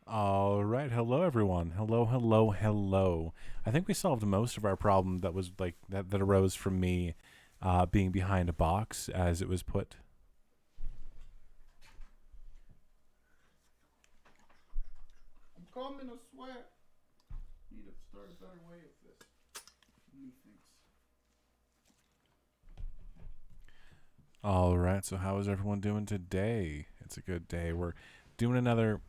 All right. Hello, everyone. Hello, hello, hello. I think we solved most of our problem that was like that arose from me being behind a box, as it was put. I'm coming, I swear. Need to start a better way of this. Methinks. All right. So, how is everyone doing today? It's a good day. We're doing another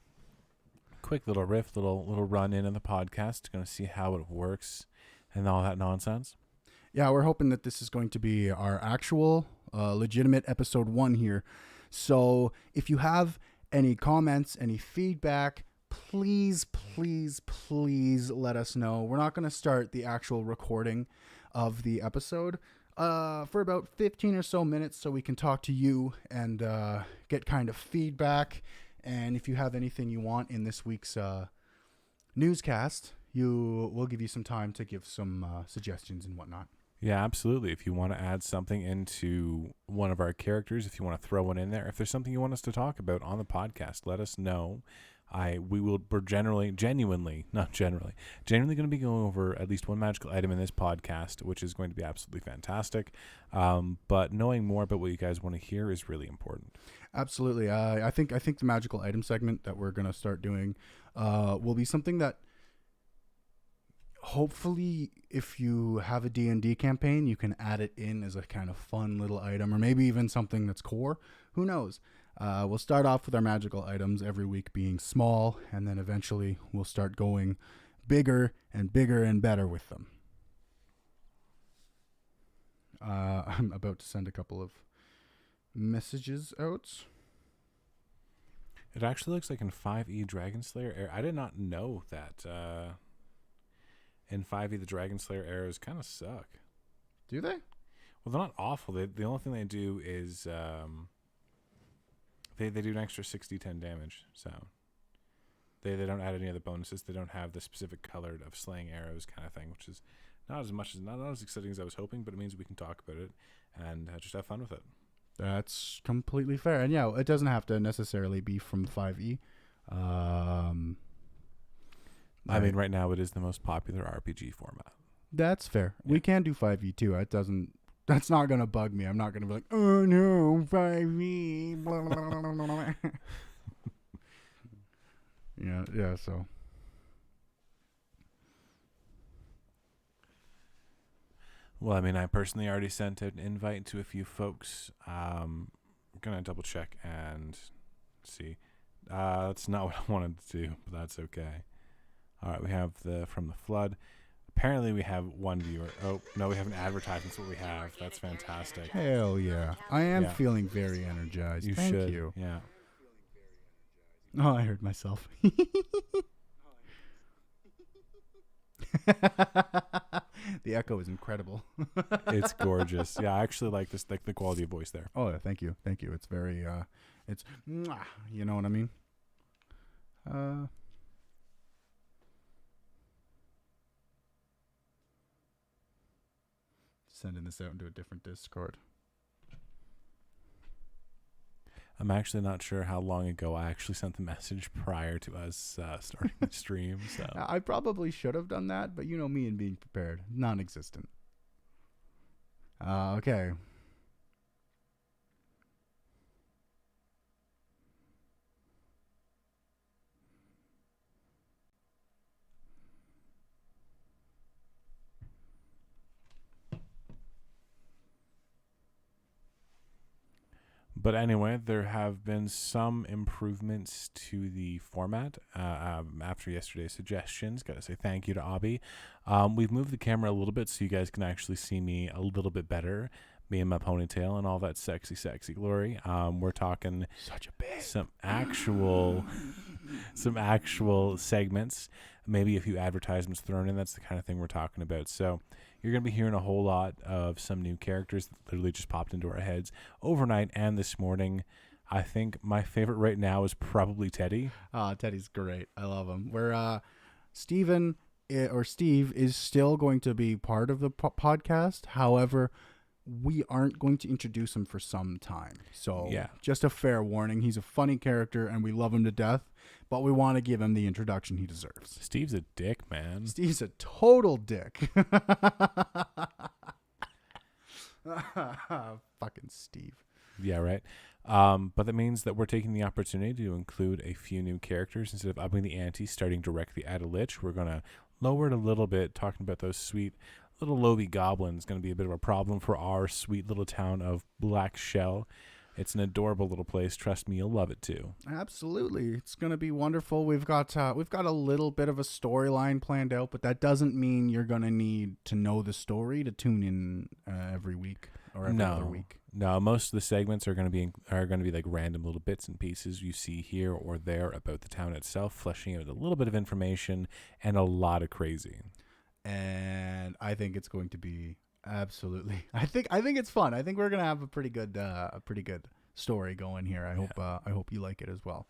quick little riff, little run in of the podcast. Going to see how it works and all that nonsense. Yeah, we're hoping that this is going to be our actual, legitimate episode 1 here. So if you have any comments, any feedback, please let us know. We're not going to start the actual recording of the episode for about 15 or so minutes so we can talk to you and get kind of feedback. And if you have anything you want in this week's newscast, we'll give you some time to give some suggestions and whatnot. Yeah, absolutely. If you want to add something into one of our characters, if you want to throw one in there, if there's something you want us to talk about on the podcast, let us know. We're genuinely going to be going over at least one magical item in this podcast, which is going to be absolutely fantastic. But knowing more about what you guys want to hear is really important. Absolutely. I think the magical item segment that we're going to start doing will be something that hopefully if you have a D&D campaign, you can add it in as a kind of fun little item, or maybe even something that's core. Who knows? We'll start off with our magical items every week being small, and then eventually we'll start going bigger and better with them. I'm about to send a couple of messages out. It actually looks like in 5e Dragon Slayer, I did not know that in 5e the Dragon Slayer arrows kind of suck. Do they? Well, they're not awful. The only thing they do is they do an extra 60-10 damage. So they don't add any other bonuses. They don't have the specific colored of slaying arrows kind of thing, which is not as exciting as I was hoping. But it means we can talk about it and just have fun with it. That's completely fair. And yeah, it doesn't have to necessarily be from 5e. I mean, right now it is the most popular RPG format. That's fair. Yeah. We can do 5e too. That's not going to bug me. I'm not going to be like, oh no, 5e. Blah, blah, blah, blah. Yeah, so. Well, I mean, I personally already sent an invite to a few folks. I'm going to double check and see. That's not what I wanted to do, but that's okay. All right, we have from the flood. Apparently, we have one viewer. Oh, no, we have an advertisement. That's what we have. That's fantastic. Hell yeah. I am feeling very energized. Thank you. Yeah. Oh, I heard myself. The echo is incredible. It's gorgeous. Yeah, I actually like this, like the quality of voice there. Oh, yeah, thank you. It's very, it's, you know what I mean? Sending this out into a different Discord. I'm actually not sure how long ago I actually sent the message prior to us starting the stream. So I probably should have done that, but you know me and being prepared, non-existent. Okay. But anyway, there have been some improvements to the format after yesterday's suggestions. Got to say thank you to Abby. We've moved the camera a little bit so you guys can actually see me a little bit better, me and my ponytail and all that sexy glory. We're talking Such a babe. some actual segments, maybe a few advertisements thrown in. That's the kind of thing we're talking about. So you're going to be hearing a whole lot of some new characters that literally just popped into our heads overnight and this morning. I think my favorite right now is probably Teddy. Teddy's great. I love him. Steve is still going to be part of the podcast. However, we aren't going to introduce him for some time. So Yeah. just a fair warning. He's a funny character and we love him to death, but we want to give him the introduction he deserves. Steve's a dick, man. Steve's a total dick. Fucking Steve. Yeah, right. But that means that we're taking the opportunity to include a few new characters. Instead of upping the ante, starting directly at a lich, we're going to lower it a little bit, talking about those sweet little lowly goblins. Going to be a bit of a problem for our sweet little town of Blackshell. It's an adorable little place. Trust me, you'll love it too. Absolutely. It's going to be wonderful. We've got a little bit of a storyline planned out, but that doesn't mean you're going to need to know the story to tune in every week or every other week. No, most of the segments are going to be like random little bits and pieces you see here or there about the town itself, fleshing out a little bit of information and a lot of crazy. And I think it's going to be absolutely. I think it's fun. I think we're gonna have a pretty good story going here. I hope you like it as well.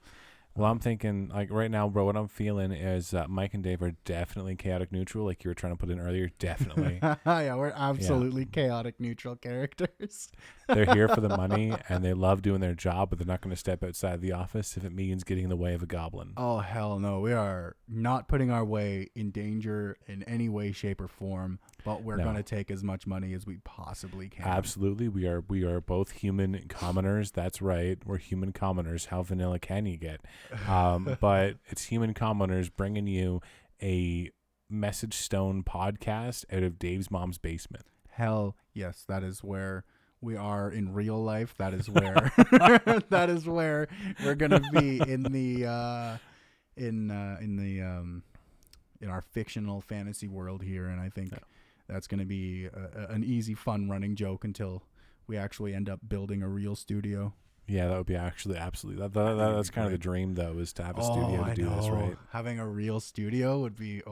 Well, I'm thinking, like, right now, bro, what I'm feeling is Mike and Dave are definitely chaotic neutral, like you were trying to put in earlier. Definitely. Yeah, we're absolutely chaotic neutral characters. They're here for the money, and they love doing their job, but they're not going to step outside the office if it means getting in the way of a goblin. Oh, hell no. We are not putting our way in danger in any way, shape, or form, but we're going to take as much money as we possibly can. Absolutely. We are both human commoners. That's right. We're human commoners. How vanilla can you get? But it's human commoners bringing you a Message Stone podcast out of Dave's mom's basement. Hell yes, that is where we are in real life. That is where that is where we're gonna be in our fictional fantasy world here, and I think that's gonna be an easy, fun running joke until we actually end up building a real studio. Yeah, that would be actually absolutely. That's kind of the dream, though, is to have a studio to do this, right? Having a real studio would be,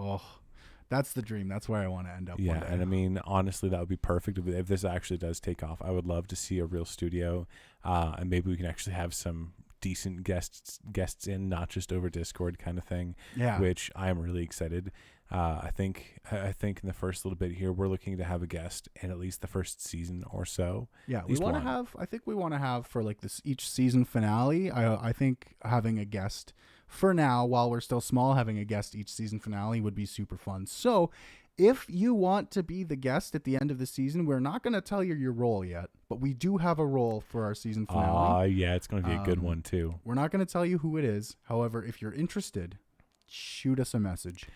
that's the dream. That's where I want to end up. Yeah, and I mean, honestly, that would be perfect if this actually does take off. I would love to see a real studio, and maybe we can actually have some decent guests in, not just over Discord kind of thing. Yeah, which I am really excited. I think in the first little bit here, we're looking to have a guest in at least the first season or so. Yeah, we want to have. I think we want to have for like this each season finale. I think having a guest for now, while we're still small, having a guest each season finale would be super fun. So, if you want to be the guest at the end of the season, we're not going to tell you your role yet, but we do have a role for our season finale. Yeah, it's going to be a good one too. We're not going to tell you who it is. However, if you're interested, shoot us a message.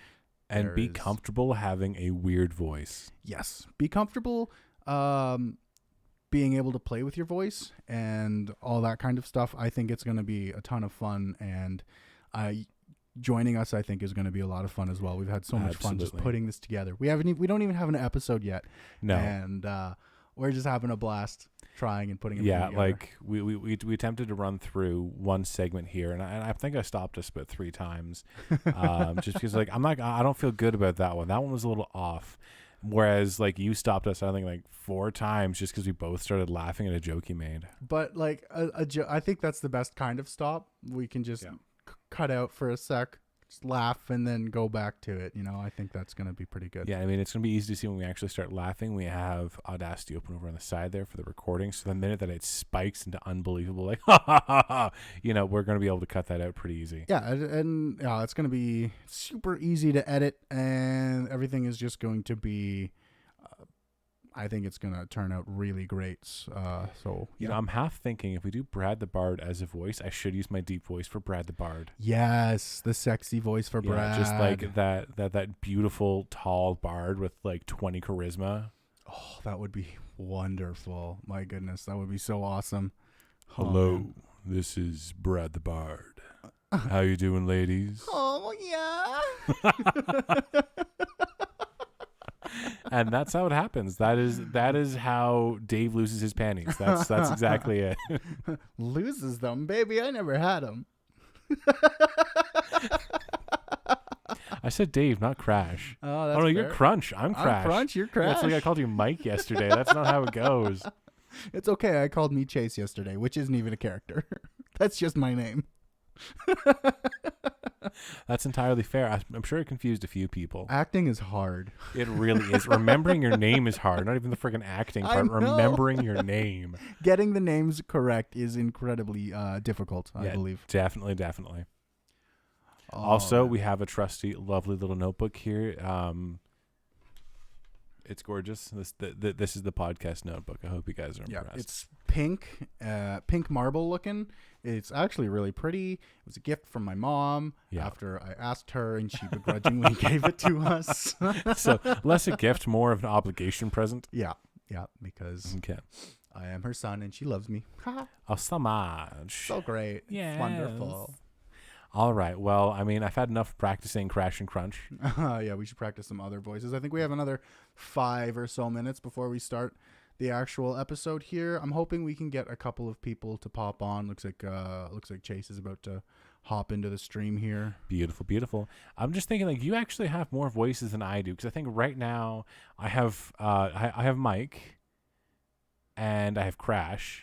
And be comfortable having a weird voice. Yes. Be comfortable being able to play with your voice and all that kind of stuff. I think it's going to be a ton of fun. And joining us, I think, is going to be a lot of fun as well. We've had so much fun just putting this together. We don't even have an episode yet. No. And we're just having a blast trying and putting it together. Yeah, like we attempted to run through one segment here, and I think I stopped us about 3 times, just because like I don't feel good about that one. That one was a little off. Whereas like you stopped us, I think like 4 times just because we both started laughing at a joke you made. But like I think that's the best kind of stop. We can just cut out for a sec. Just laugh and then go back to it. I think that's going to be pretty good. Yeah, I mean, it's going to be easy to see when we actually start laughing. We have Audacity open over on the side there for the recording. So the minute that it spikes into unbelievable, like, ha, ha, ha, ha, we're going to be able to cut that out pretty easy. Yeah, and it's going to be super easy to edit, and everything is just going to be... I think it's going to turn out really great. I'm half thinking if we do Brad the Bard as a voice, I should use my deep voice for Brad the Bard. Yes, the sexy voice for Brad. Just like that beautiful, tall bard with like 20 charisma. Oh, that would be wonderful. My goodness, that would be so awesome. Hello, this is Brad the Bard. How you doing, ladies? Oh, yeah. And that's how it happens. That is how Dave loses his panties. That's exactly it. Loses them, baby. I never had them. I said Dave, not Crash. Oh, that's no, fair. you're Crunch. I'm Crash. I'm Crunch. You're Crash. That's like I called you Mike yesterday. That's not how it goes. It's okay. I called me Chase yesterday, which isn't even a character. That's just my name. That's entirely fair. I'm sure it confused a few people. Acting is hard. It really is. Remembering your name is hard. Not even the freaking acting I part. know. Remembering your name. Getting the names correct is incredibly difficult, I believe. Definitely. Also, we have a trusty, lovely little notebook here. It's gorgeous. This is the podcast notebook. I hope you guys are impressed. It's pink, pink marble looking. It's actually really pretty. It was a gift from my mom after I asked her, and she begrudgingly gave it to us. So less a gift, more of an obligation present. Yeah, because I am her son, and she loves me. Oh, so much. So great. Yeah. Wonderful. All right. Well, I mean, I've had enough practicing Crash and Crunch. Yeah, we should practice some other voices. I think we have another 5 or so minutes before we start the actual episode here. I'm hoping we can get a couple of people to pop on. Looks like Chase is about to hop into the stream here. Beautiful. I'm just thinking, like, you actually have more voices than I do, because I think right now I have Mike and I have Crash.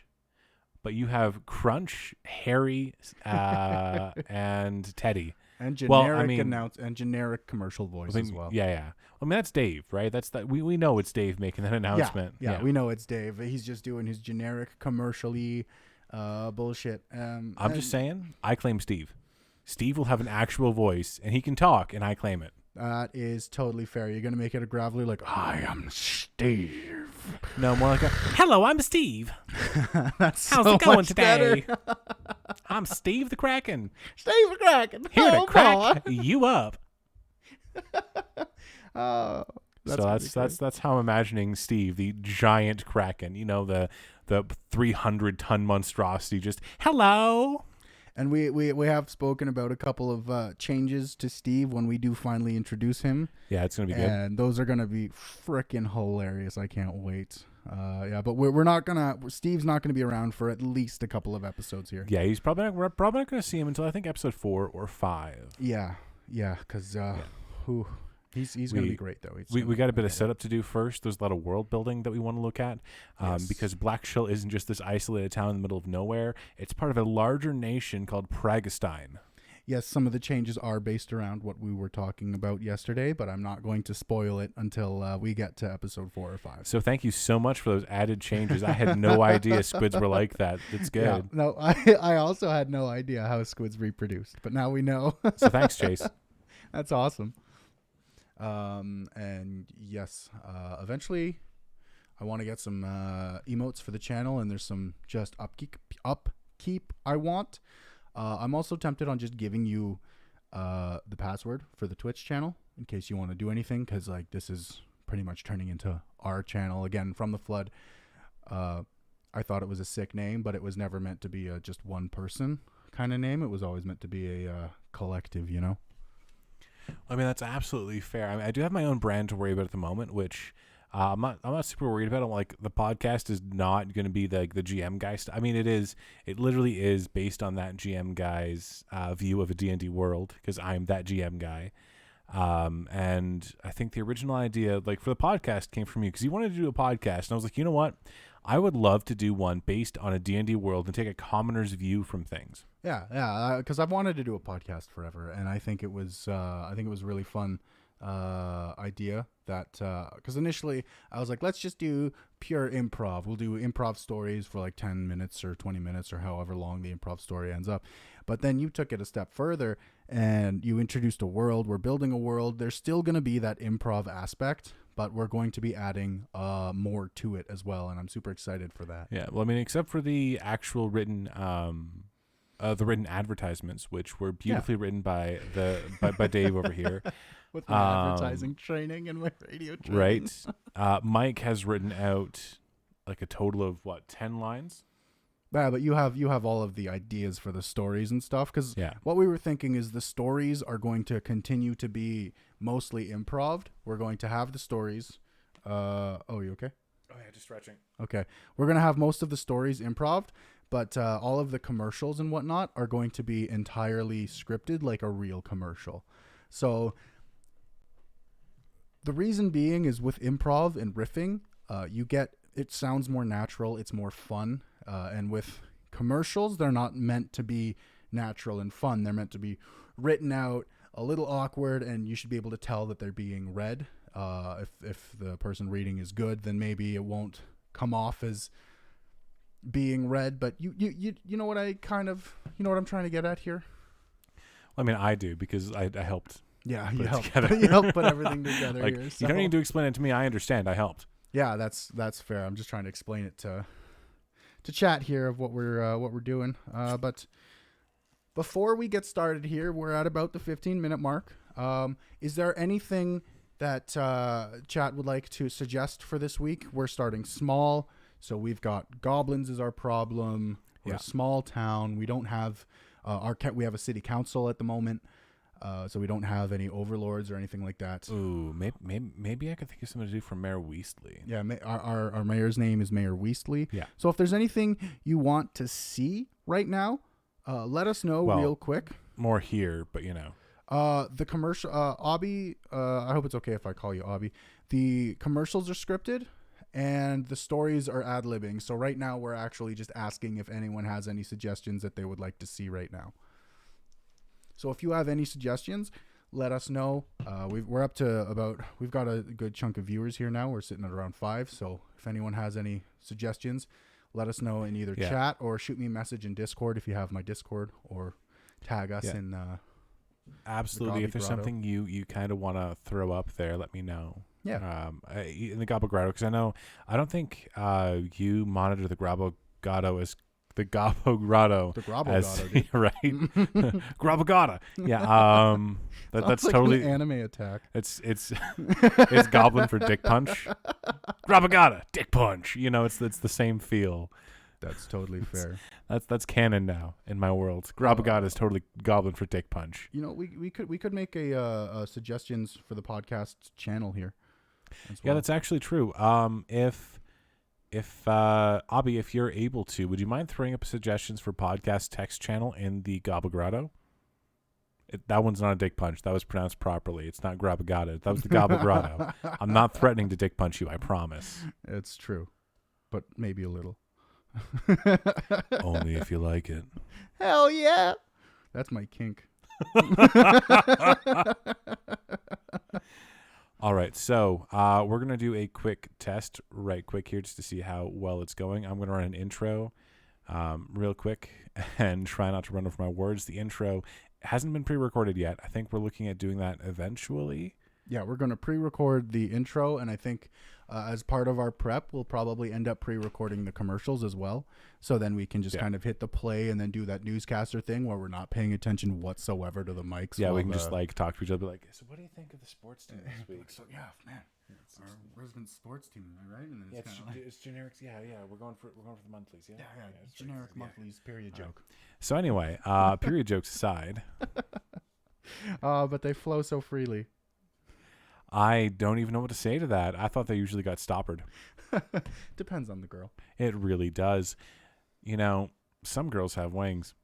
But you have Crunch, Harry, and Teddy. And generic and generic commercial voice as well. Yeah. I mean, that's Dave, right? That's that. We know it's Dave making that announcement. Yeah, we know it's Dave. He's just doing his generic commercially bullshit. I'm just saying, I claim Steve. Steve will have an actual voice, and he can talk, and I claim it. That is totally fair. You're going to make it a gravelly, like, I am Steve. No, more like a, hello, I'm Steve. That's How's so it going much today? better. I'm Steve the Kraken. Steve the Kraken. Here to crack you up. Oh, that's how I'm imagining Steve, the giant Kraken. You know, the 300-ton monstrosity. Just hello. And we have spoken about a couple of changes to Steve when we do finally introduce him. Yeah, it's gonna be good. And those are gonna be freaking hilarious. I can't wait. But Steve's not gonna be around for at least a couple of episodes here. Yeah, we're probably not gonna see him until I think episode 4 or 5. Yeah, because he's gonna be great though. We got a bit of setup to do first. There's a lot of world building that we want to look at, because Blackshell isn't just this isolated town in the middle of nowhere. It's part of a larger nation called Pragestein. Yes, some of the changes are based around what we were talking about yesterday, but I'm not going to spoil it until we get to episode 4 or 5. So thank you so much for those added changes. I had no idea squids were like that. It's good. Yeah, no, I also had no idea how squids reproduced, but now we know. So thanks, Chase. That's awesome. And yes, eventually I want to get some emotes for the channel, and there's some just upkeep I want. I'm also tempted on just giving you the password for the Twitch channel in case you want to do anything, because like this is pretty much turning into our channel again from the flood. I thought it was a sick name, but it was never meant to be a just one person kind of name. It was always meant to be a collective, you know. I mean, that's absolutely fair. I mean, I do have my own brand to worry about at the moment, which I'm not super worried about. I'm like, the podcast is not going to be the GM guy. I mean, it literally is based on that GM guy's view of a D&D world, because I'm that GM guy. And I think the original idea, like, for the podcast came from you, because you wanted to do a podcast, and I was like, you know what? I would love to do one based on a D&D world and take a commoner's view from things. Yeah, because I've wanted to do a podcast forever, and I think it was a really fun idea. That because initially I was like, let's just do pure improv. We'll do improv stories for like 10 minutes or 20 minutes or however long the improv story ends up. But then you took it a step further and you introduced a world. We're building a world. There's still going to be that improv aspect, but we're going to be adding more to it as well, and I'm super excited for that. Yeah, well, I mean, except for the actual written advertisements, which were beautifully written by Dave over here. With my advertising training and my radio training. Right. Mike has written out like a total of 10 lines? Yeah, but you have all of the ideas for the stories and stuff, because what we were thinking is the stories are going to continue to be mostly improv. We're going to have the stories. You okay? Oh yeah, just stretching. Okay, we're gonna have most of the stories improv, but all of the commercials and whatnot are going to be entirely scripted, like a real commercial. So the reason being is with improv and riffing, it sounds more natural, it's more fun. And with commercials, they're not meant to be natural and fun. They're meant to be written out a little awkward, and you should be able to tell that they're being read. If the person reading is good, then maybe it won't come off as being read. But you know what I'm trying to get at here? I mean, I do, because I helped. Yeah, put you it helped. together. You helped put everything together Like, here. you don't need to explain it to me. I understand. I helped. Yeah, that's fair. I'm just trying to explain it to chat here of what we're doing. But before we get started here, we're at about the 15-minute mark. Is there anything that chat would like to suggest for this week? We're starting small, so we've got goblins as our problem. We're a small town. We don't have we have a city council at the moment. So we don't have any overlords or anything like that. Ooh, maybe I could think of something to do for Mayor Weasley. Yeah, our mayor's name is Mayor Weasley. Yeah. So if there's anything you want to see right now, let us know real quick. More here, but the commercial, Obby, I hope it's okay if I call you Obby. The commercials are scripted and the stories are ad-libbing. So right now we're actually just asking if anyone has any suggestions that they would like to see right now. So if you have any suggestions, let us know. We're up to we've got a good chunk of viewers here now. We're sitting at around 5. So if anyone has any suggestions, let us know in either chat or shoot me a message in Discord if you have my Discord, or tag us in. Absolutely. If there's something you kind of want to throw up there, let me know. Yeah. In the Gobble Grotto, because I don't think you monitor the Grabo Grotto as the Gobbo Grotto. The Grabo Grotto, right? Grabagata. Yeah. That's like totally an anime attack. It's Goblin for Dick Punch. Grabagata, Dick Punch. It's the same feel. That's totally fair. That's canon now in my world. Grabagata is totally Goblin for Dick Punch. We could make a suggestions for the podcast channel here. Yeah, that's actually true. If Abby, if you're able to, would you mind throwing up suggestions for podcast text channel in the Gobble Grotto? That one's not a dick punch. That was pronounced properly. It's not Grabagata. That was the Gobble Grotto. I'm not threatening to dick punch you, I promise. It's true, but maybe a little. Only if you like it. Hell yeah. That's my kink. All right, so we're going to do a quick test right quick here just to see how well it's going. I'm going to run an intro real quick and try not to run over my words. The intro hasn't been pre-recorded yet. I think we're looking at doing that eventually. Yeah, we're going to pre-record the intro, and I think as part of our prep, we'll probably end up pre-recording the commercials as well. So then we can just kind of hit the play and then do that newscaster thing where we're not paying attention whatsoever to the mics. Yeah, we can just talk to each other, so what do you think of the sports team this week? So yeah, man, our resident sports team, am I right? And then it's generics. Yeah, we're going for the monthlies. Yeah, it's generic monthlies. Period joke. So anyway, period jokes aside, but they flow so freely. I don't even know what to say to that. I thought they usually got stoppered. Depends on the girl. It really does. Some girls have wings.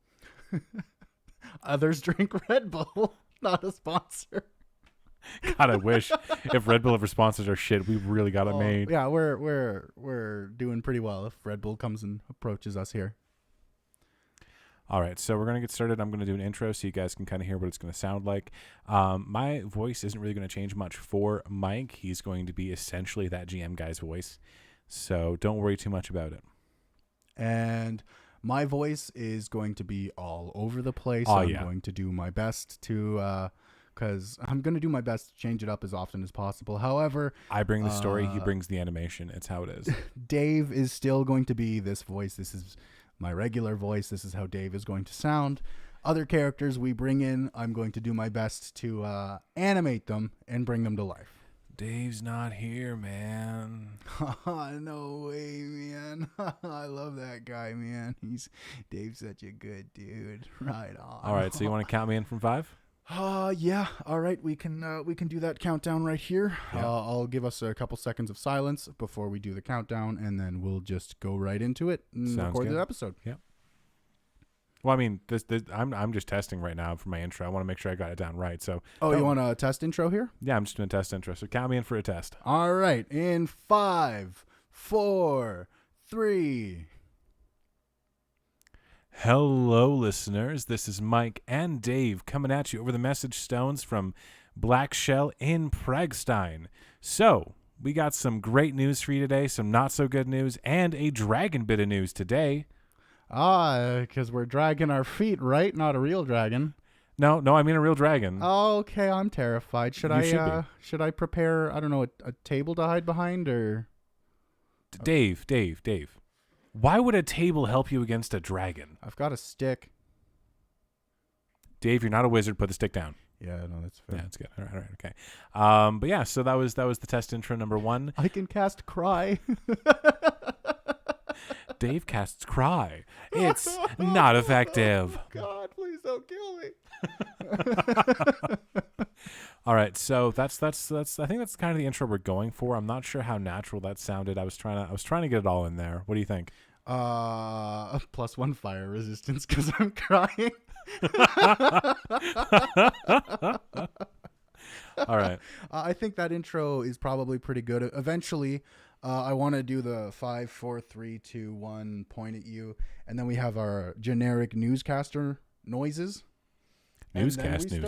Others drink Red Bull. Not a sponsor. God, I wish. If Red Bull ever sponsors our shit, we really got it made. Yeah, we're doing pretty well if Red Bull comes and approaches us here. All right, so we're going to get started. I'm going to do an intro so you guys can kind of hear what it's going to sound like. My voice isn't really going to change much for Mike. He's going to be essentially that GM guy's voice, so don't worry too much about it. And my voice is going to be all over the place. I'm going to do my best to, because I'm going to do my best to change it up as often as possible. However, I bring the story, he brings the animation. It's how it is. Dave is still going to be this voice. This is my regular voice. This is how Dave is going to sound. Other characters we bring in, I'm going to do my best to animate them and bring them to life. Dave's not here, man. No way, man. I love that guy, man. Dave's such a good dude. Right on. All right, so you want to count me in from 5? Yeah. All right, we can do that countdown right here. Yeah. I'll give us a couple seconds of silence before we do the countdown, and then we'll just go right into it and record the episode. Yeah. Well, I mean, this I'm just testing right now for my intro. I want to make sure I got it down right. So. Oh, you want a test intro here? Yeah, I'm just doing a test intro. So count me in for a test. All right, in 5, 4, 3. Hello, listeners. This is Mike and Dave coming at you over the message stones from Blackshell in Pragstein. So, we got some great news for you today, some not so good news, and a dragon bit of news today. Because we're dragging our feet, right? Not a real dragon. No, I mean a real dragon. Okay, I'm terrified. Should I prepare, I don't know, a table to hide behind, or? Dave. Why would a table help you against a dragon? I've got a stick. Dave, you're not a wizard. Put the stick down. Yeah, no, that's fair. Yeah, that's good. All right, okay. But yeah, so that was the test intro number 1. I can cast Cry. Dave casts Cry. It's not effective. Oh, God, please don't kill me. All right, so that's I think that's kind of the intro we're going for. I'm not sure how natural that sounded. I was trying to get it all in there. What do you think? +1 fire resistance because I'm crying. All right. I think that intro is probably pretty good. Eventually, I want to do the 5, 4, 3, 2, 1 point at you, and then we have our generic newscaster noises. Newscast. Yeah.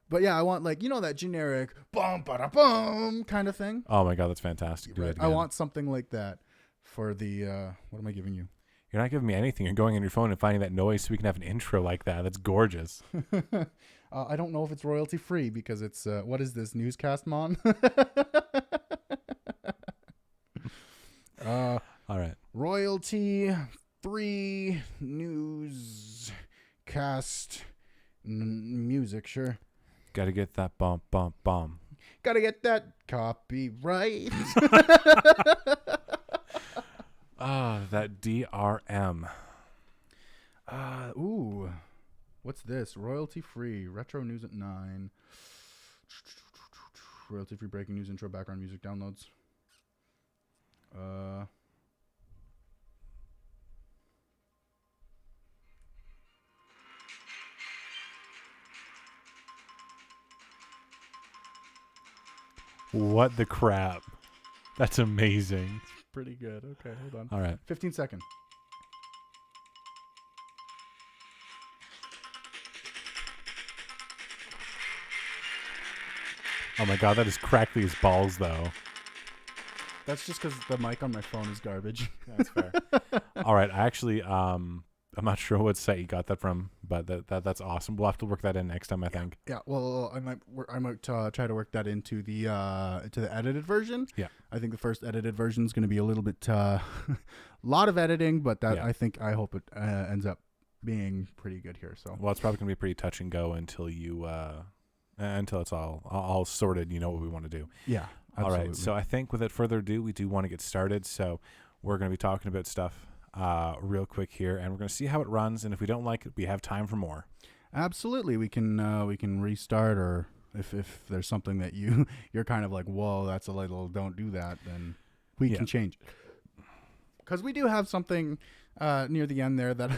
But yeah, I want, like, that generic bum ba bum kind of thing. Oh my God, that's fantastic. Do it again. I want something like that for the what am I giving you? You're not giving me anything. You're going on your phone and finding that noise so we can have an intro like that. That's gorgeous. I don't know if it's royalty free because it's what is this, newscast mon? All right. Royalty free newscast music, sure. Got to get that bump. Gotta get that copyright. That DRM. Ooh. What's this? Royalty free. Retro news at 9. Royalty free breaking news intro background music downloads. What the crap? That's amazing. Pretty good. Okay, hold on. All right. 15 seconds. Oh my God, that is crackly as balls, though. That's just because the mic on my phone is garbage. That's fair. All right, I actually, I'm not sure what site you got that from, but that's awesome. We'll have to work that in next time, I think. Yeah. Well, I might try to work that into the edited version. Yeah. I think the first edited version is going to be a little bit, lot of editing, but that Yeah. I hope it ends up being pretty good here. So. Well, it's probably gonna be pretty touch and go until you, until it's all sorted. You know what we want to do. Yeah. Absolutely. All right. So I think without further ado, we do want to get started. So we're going to be talking about stuff real quick here, and we're going to see how it runs. And if we don't like it, we have time for more. Absolutely. We can restart, or if there's something that you're kind of like, whoa, that's a little, don't do that, then we can change it. Because we do have something near the end there that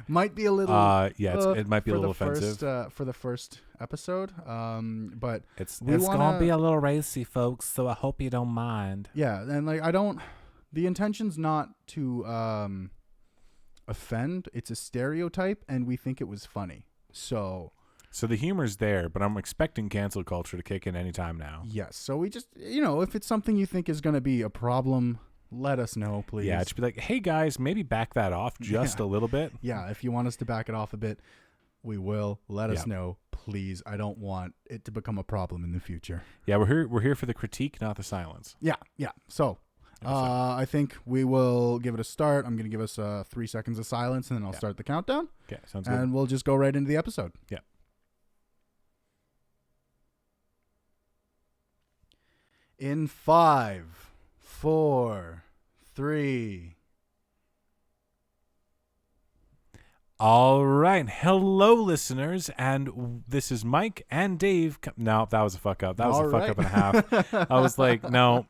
might be a little it might be a little offensive for the first episode, but it's gonna be a little racy, folks, so I hope you don't mind. Yeah. And like, the intention's not to offend. It's a stereotype, and we think it was funny, so the humor's there, but I'm expecting cancel culture to kick in anytime now. Yes. So we just, if it's something you think is going to be a problem, let us know, please. Yeah, just be like, hey guys, maybe back that off just a little bit. Yeah, if you want us to back it off a bit, we will. Let us know, please. I don't want it to become a problem in the future. Yeah, we're here for the critique, not the silence. Yeah. So, I think we will give it a start. I'm going to give us 3 seconds of silence, and then I'll start the countdown. Okay, sounds good. And we'll just go right into the episode. Yeah. In 5, 4, 3. All right. Hello, listeners. And this is Mike and Dave. No, that was a fuck up. That was fuck up and a half. I was like, no.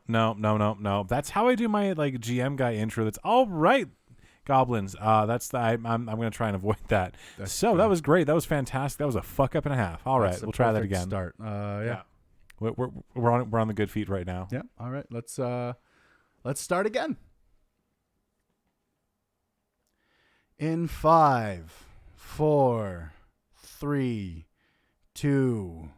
That's how I do my GM guy intro. That's all right, goblins. I'm going to try and avoid that. That was great. That was fantastic. That was a fuck up and a half. All right. We'll try that again. Start. Yeah. We're on the good feet right now. Yeah. All right. Let's start again. In 5, 4, 3, 2.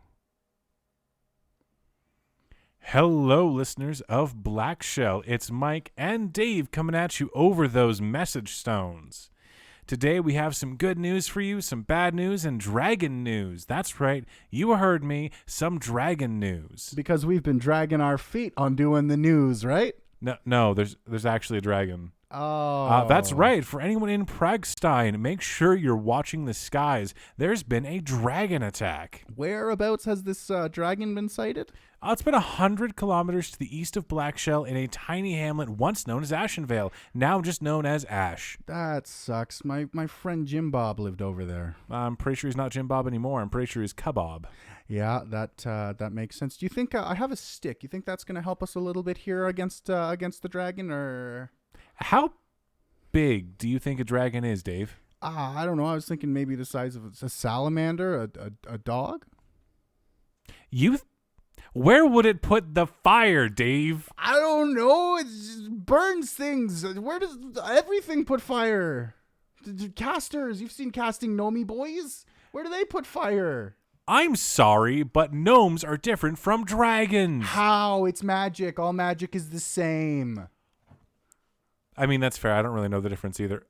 Hello, listeners of Blackshell. It's Mike and Dave coming at you over those message stones. Today we have some good news for you, some bad news, and dragon news. That's right, you heard me, some dragon news. Because we've been dragging our feet on doing the news, right? No, there's actually a dragon. Oh. That's right. For anyone in Praguestein, make sure you're watching the skies. There's been a dragon attack. Whereabouts has this dragon been sighted? It's been 100 kilometers to the east of Blackshell in a tiny hamlet once known as Ashenvale, now just known as Ash. That sucks. My friend Jim Bob lived over there. I'm pretty sure he's not Jim Bob anymore. I'm pretty sure he's Kabob. Yeah, that makes sense. Do you think I have a stick? You think that's going to help us a little bit here against the dragon, or how big do you think a dragon is, Dave? I don't know. I was thinking maybe the size of a salamander, a dog. Where would it put the fire, Dave? I don't know. It just burns things. Where does everything put fire? Casters. You've seen casting Nomi boys. Where do they put fire? I'm sorry, but gnomes are different from dragons. How? It's magic. All magic is the same. I mean, that's fair. I don't really know the difference either.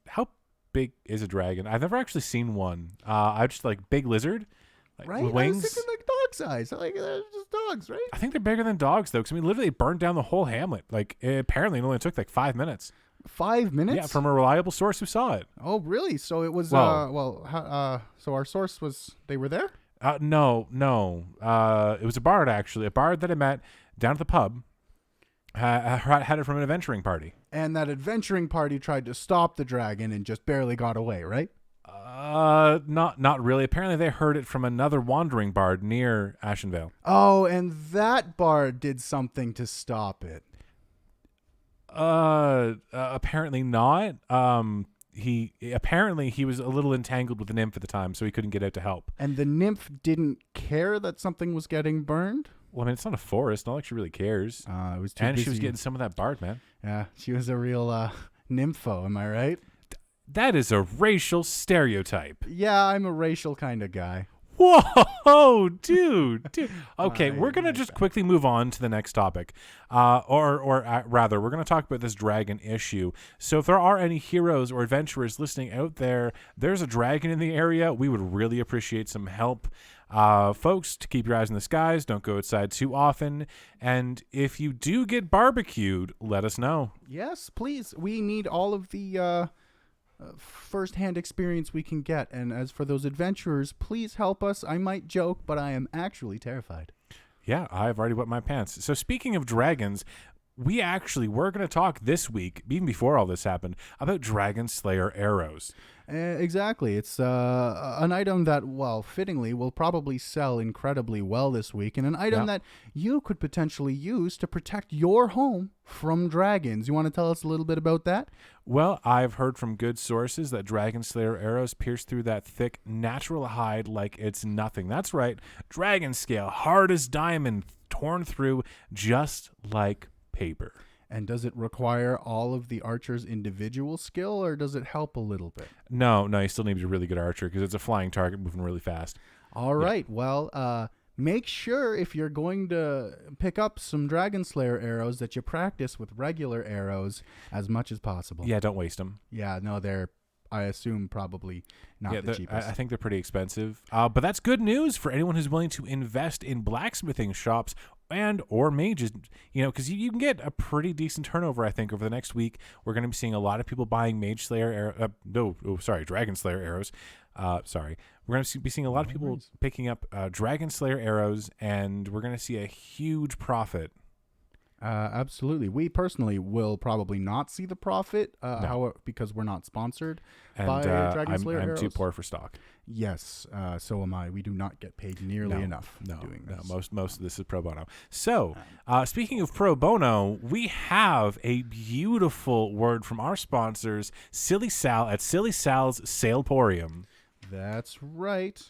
How big is a dragon? I've never actually seen one. I just like big lizard, like right? with wings. I was thinking like dog size. Like they're just dogs, right? I think they're bigger than dogs, though. Because I mean, literally, it burned down the whole hamlet. Like apparently, it only took like 5 minutes. 5 minutes? Yeah, from a reliable source who saw it. Oh, really? So it was. Well, so our source was. They were there? No. It was a bard actually. A bard that I met down at the pub. Had it from an adventuring party. And that adventuring party tried to stop the dragon and just barely got away, right? Not really. Apparently they heard it from another wandering bard near Ashenvale. Oh, and that bard did something to stop it. Apparently not. He was a little entangled with the nymph at the time, so he couldn't get out to help. And the nymph didn't care that something was getting burned? Well, I mean, it's not a forest. Not like she really cares. It was too and busy. she was getting some of that bard, man. Yeah, she was a real nympho, am I right? That is a racial stereotype. Yeah, I'm a racial kind of guy. Whoa, dude. Okay, we're going to just quickly move on to the next topic. Or rather, we're going to talk about this dragon issue. So if there are any heroes or adventurers listening out there, there's a dragon in the area. We would really appreciate some help. Folks, to keep your eyes in the skies, don't go outside too often. And if you do get barbecued, let us know. Yes, please. We need all of the first-hand experience we can get. And as for those adventurers, please help us. I might joke, but I am actually terrified. Yeah, I've already wet my pants. So speaking of dragons, we're going to talk this week, even before all this happened, about Dragon Slayer arrows. Exactly. It's an item that, well, fittingly, will probably sell incredibly well this week, and an item that you could potentially use to protect your home from dragons. You want to tell us a little bit about that? Well, I've heard from good sources that Dragon Slayer arrows pierce through that thick, natural hide like it's nothing. That's right. Dragon scale, hard as diamond, torn through just like paper. And does it require all of the archer's individual skill, or does it help a little bit? No, you still need to be a really good archer because it's a flying target moving really fast. All right. Well, make sure if you're going to pick up some Dragon Slayer arrows that you practice with regular arrows as much as possible. Yeah, don't waste them. Yeah, no, they're, I assume, probably not the cheapest. I think they're pretty expensive. But that's good news for anyone who's willing to invest in blacksmithing shops and or mages, because you can get a pretty decent turnover, I think, over the next week. We're going to be seeing a lot of people buying Dragon Slayer arrows. We're going to be seeing a lot of people picking up Dragon Slayer arrows, and we're going to see a huge profit. Absolutely. We personally will probably not see the profit, No. because we're not sponsored And by Dragon Slayer I'm arrows. too poor for stock. Yes, so am I. We do not get paid nearly enough doing this. Most of this is pro bono. So, speaking of pro bono, we have a beautiful word from our sponsors, Silly Sal at Silly Sal's Saleporium. That's right.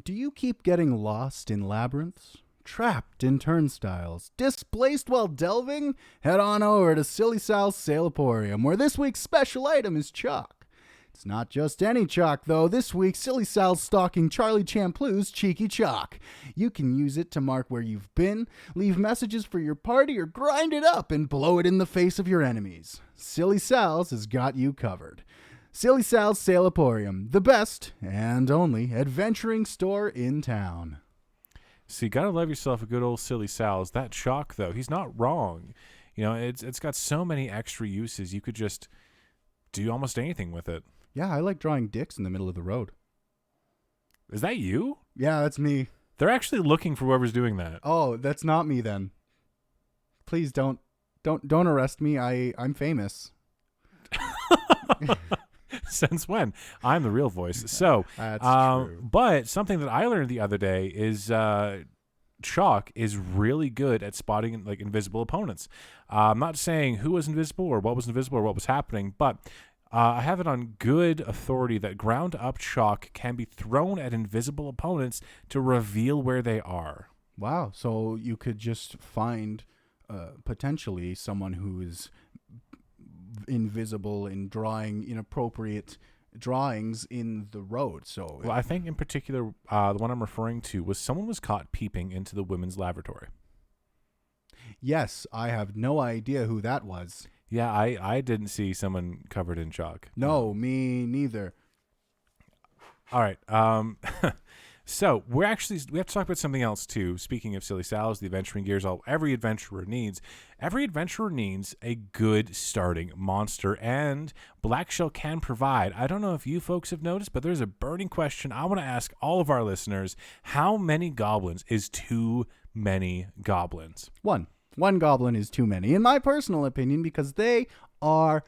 Do you keep getting lost in labyrinths? Trapped in turnstiles? Displaced while delving? Head on over to Silly Sal's Sailoporium, where this week's special item is chalk. It's not just any chalk, though. This week, Silly Sal's stocking Charlie Champlou's Cheeky Chalk. You can use it to mark where you've been, leave messages for your party, or grind it up and blow it in the face of your enemies. Silly Sal's has got you covered. Silly Sal's Sailoporium, the best and only adventuring store in town. So you gotta love yourself a good old Silly Sal's. That chalk, though, he's not wrong. It's got so many extra uses. You could just do almost anything with it. Yeah, I like drawing dicks in the middle of the road. Is that you? Yeah, that's me. They're actually looking for whoever's doing that. Oh, that's not me then. Please don't arrest me. I'm famous. Since when? I'm the real voice. So, That's true. But something that I learned the other day is chalk is really good at spotting like invisible opponents. I'm not saying who was invisible or what was happening, but I have it on good authority that ground up chalk can be thrown at invisible opponents to reveal where they are. Wow. So you could just find potentially someone who is invisible in drawing inappropriate drawings in the road. So Well, I think in particular, the one I'm referring to was someone was caught peeping into the women's lavatory. yes, I have no idea who that was. Yeah, I didn't see someone covered in chalk. No, me neither. All right. So we have to talk about something else too. Speaking of Silly Sal's, the adventuring gears, every adventurer needs a good starting monster, and Blackshell can provide. I don't know if you folks have noticed, but there's a burning question I want to ask all of our listeners: how many goblins is too many goblins? One goblin is too many, in my personal opinion, because they are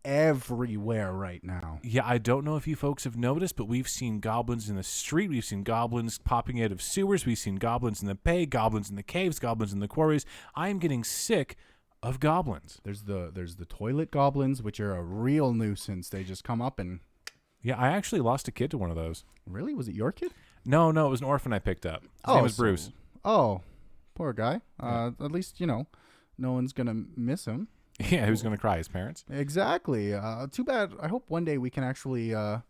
everywhere right now. Yeah, I don't know if you folks have noticed, but we've seen goblins in the street. We've seen goblins popping out of sewers. We've seen goblins in the bay, goblins in the caves, goblins in the quarries. I am getting sick of goblins. There's the toilet goblins, which are a real nuisance. They just come up and... Yeah, I actually lost a kid to one of those. Really? Was it your kid? No, it was an orphan I picked up. His name was Bruce. Oh, poor guy. Yeah. At least, no one's going to miss him. Yeah, who's going to cry? His parents? Exactly. Too bad. I hope one day we can actually, or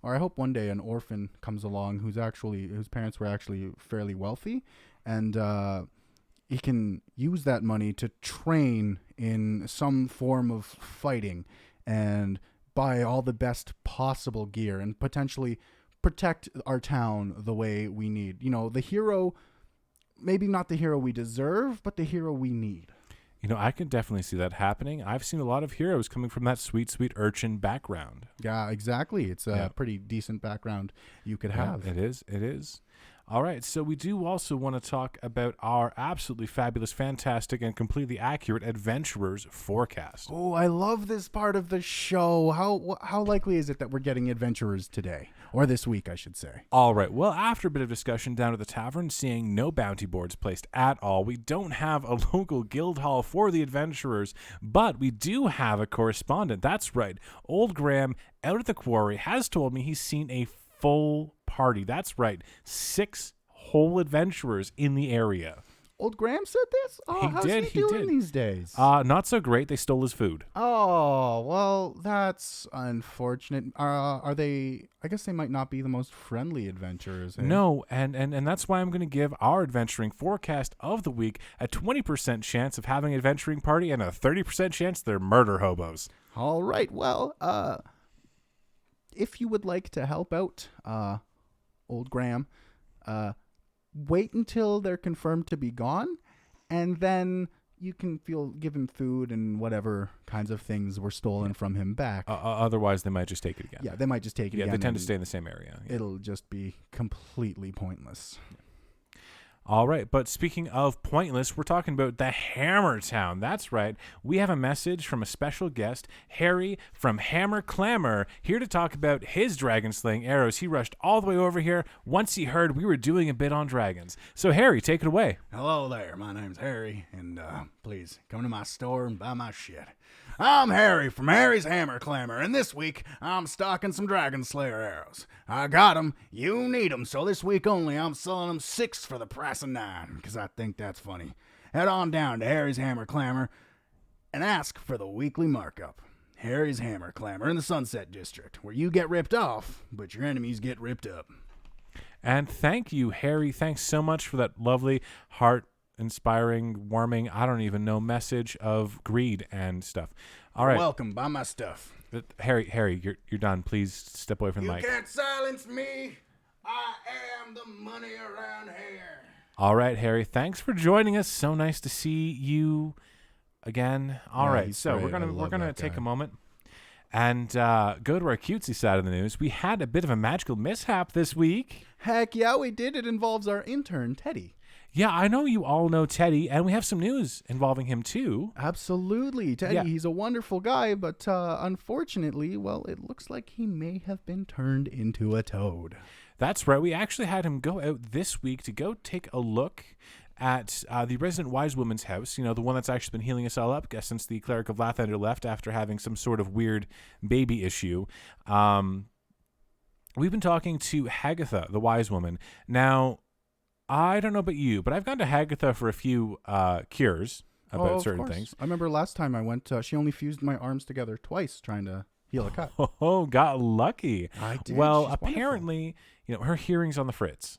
I hope one day an orphan comes along whose parents were actually fairly wealthy, and he can use that money to train in some form of fighting and buy all the best possible gear and potentially protect our town the way we need. The hero, maybe not the hero we deserve, but the hero we need. I can definitely see that happening. I've seen a lot of heroes coming from that sweet, sweet urchin background. Yeah, exactly. It's a pretty decent background you could have. Yeah, it is. All right, so we do also want to talk about our absolutely fabulous, fantastic, and completely accurate adventurers forecast. Oh, I love this part of the show. How likely is it that we're getting adventurers today? Or this week, I should say. All right, well, after a bit of discussion down at the tavern, seeing no bounty boards placed at all, we don't have a local guild hall for the adventurers, but we do have a correspondent. That's right. Old Graham, out at the quarry, has told me he's seen a full party. That's right. 6 whole adventurers in the area. Old Graham said this? Oh, how's he doing these days? Not so great. They stole his food. Oh, well, that's unfortunate. Are they... I guess they might not be the most friendly adventurers. Eh? No, and that's why I'm going to give our adventuring forecast of the week a 20% chance of having an adventuring party and a 30% chance they're murder hobos. All right. Well, if you would like to help out Old Graham, wait until they're confirmed to be gone, and then you can give him food and whatever kinds of things were stolen from him back. Otherwise, they might just take it again. Yeah, they might just take it again. Yeah, they tend to stay in the same area. Yeah. It'll just be completely pointless. All right, but speaking of pointless, we're talking about the Hammer Town. That's right. We have a message from a special guest, Harry from Hammer Clamor, here to talk about his dragon slaying arrows. He rushed all the way over here once he heard we were doing a bit on dragons. So Harry, take it away. Hello there. My name's Harry, and please come to my store and buy my shit. I'm Harry from Harry's Hammer Clamor, and this week I'm stocking some Dragon Slayer arrows. I got 'em, you need 'em, so this week only I'm selling 'em 6 for the price of 9, because I think that's funny. Head on down to Harry's Hammer Clamor and ask for the weekly markup. Harry's Hammer Clamor in the Sunset District, where you get ripped off, but your enemies get ripped up. And thank you, Harry. Thanks so much for that lovely, heart-inspiring, warming, I don't even know, message of greed and stuff. All right. Welcome, buy my stuff. Harry, you're done. Please step away from the mic. You can't silence me. I am the money around here. All right, Harry. Thanks for joining us. So nice to see you again. All right, he's so great. we're gonna that take guy. a moment and go to our cutesy side of the news. We had a bit of a magical mishap this week. Heck yeah, we did. It involves our intern, Teddy. Yeah, I know you all know Teddy, and we have some news involving him too. Absolutely. Teddy, Yeah. he's a wonderful guy, but unfortunately, well, it looks like he may have been turned into a toad. That's right. We actually had him go out this week to go take a look at the resident wise woman's house, the one that's actually been healing us all up since the cleric of Lathander left after having some sort of weird baby issue. We've been talking to Hagatha, the wise woman. Now, I don't know about you, but I've gone to Hagatha for a few cures about of certain course. things. I remember last time I went, she only fused my arms together twice trying to heal a cut. Oh, got lucky. I did. Well, She's apparently, her hearing's on the fritz.